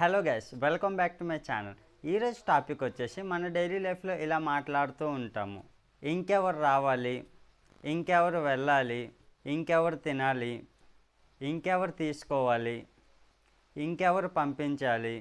Hello guys, welcome back to my channel. ఈరోజు topic వచ్చేసి మన డైలీ లైఫ్లో ఇలా మాట్లాడుతూ ఉంటాము. ఇంకెవరు రావాలి, ఇంకెవరు వెళ్ళాలి, ఇంకెవరు తినాలి, ఇంకెవరు తీసుకోవాలి, ఇంకెవరు పంపించాలి.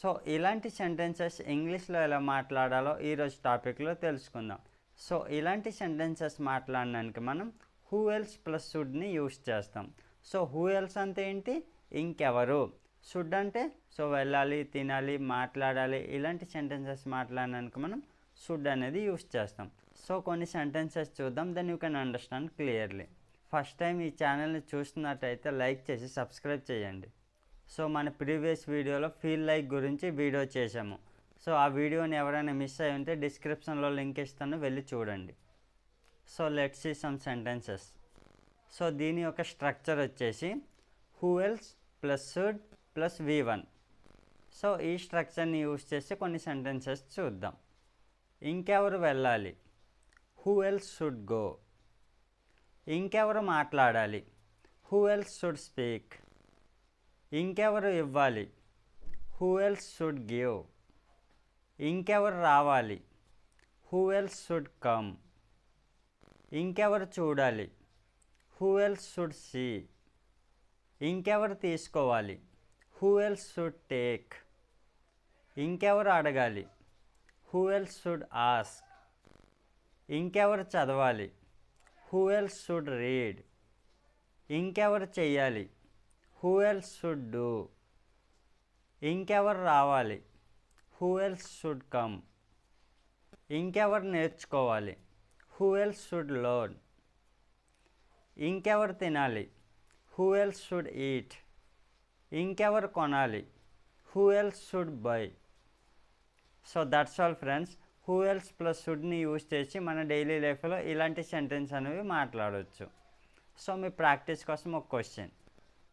సో ఇలాంటి సెంటెన్సెస్ ఇంగ్లీష్లో ఎలా మాట్లాడాలో ఈరోజు టాపిక్లో తెలుసుకుందాం. సో ఇలాంటి సెంటెన్సెస్ మాట్లాడడానికి మనం హూ ఎల్స్ ప్లస్ షుడ్ని యూస్ చేస్తాం. సో హూ ఎల్స్ అంటే ఏంటి? ఇంకెవరు. షుడ్ అంటే సో వెళ్ళాలి, తినాలి, మాట్లాడాలి. ఇలాంటి సెంటెన్సెస్ మాట్లాడడానికి మనం షుడ్ అనేది యూస్ చేస్తాం. సో కొన్ని సెంటెన్సెస్ చూద్దాం, then you can understand clearly. First time ఈ ఛానల్ని చూస్తున్నట్టయితే లైక్ చేసి సబ్స్క్రైబ్ చేయండి. సో మన ప్రీవియస్ వీడియోలో ఫీల్ లైక్ గురించి వీడియో చేసాము. సో ఆ వీడియోని ఎవరైనా మిస్ అయ్యి ఉంటే డిస్క్రిప్షన్లో లింక్ ఇస్తాను, వెళ్ళి చూడండి. So let's see some sentences. So దీని యొక్క స్ట్రక్చర్ వచ్చేసి who else plus should plus V1. So ఈ స్ట్రక్చర్ని యూజ్ చేసి కొన్ని సెంటెన్సెస్ చూద్దాం. ఇంకెవరు వెళ్ళాలి, హూ ఎల్స్ షుడ్ గో. ఇంకెవరు మాట్లాడాలి, హూ ఎల్స్ షుడ్ స్పీక్. ఇంకెవరు ఇవ్వాలి, హూ ఎల్స్ షుడ్ గివ్. ఇంకెవరు రావాలి, హూ ఎల్స్ షుడ్ కమ్. ఇంకెవరు చూడాలి, హూ ఎల్స్ షుడ్ సీ. ఇంకెవరు తీసుకోవాలి, హూ ఎల్స్ షుడ్ టేక్. ఇంకెవరు అడగాలి, హూ ఎల్స్ షుడ్ ఆస్క్. ఇంకెవరు చదవాలి, హూ ఎల్స్ షుడ్ రీడ్. ఇంకెవరు చెయ్యాలి, హూ ఎల్స్ షుడ్ డూ. ఇంకెవరు రావాలి, హూ ఎల్స్ షుడ్ కమ్. ఇంకెవరు నేర్చుకోవాలి, హూ ఎల్స్ షుడ్ లెర్న్. ఇంకెవరు తినాలి, హూ ఎల్స్ షుడ్ ఈట్. ఇంకెవరు కొనాలి, who else should buy. So that's all friends. Who else plus షుడ్ని యూజ్ చేసి మన డైలీ లైఫ్లో ఇలాంటి సెంటెన్స్ అనేవి మాట్లాడవచ్చు. సో మీ ప్రాక్టీస్ కోసం ఒక క్వశ్చన్: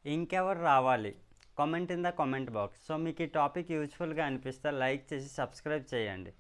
ఇంకెవరు రావాలి? Comment in the comment box. So మీకు ఈ టాపిక్ యూజ్ఫుల్గా అనిపిస్తే లైక్ చేసి సబ్స్క్రైబ్ చేయండి.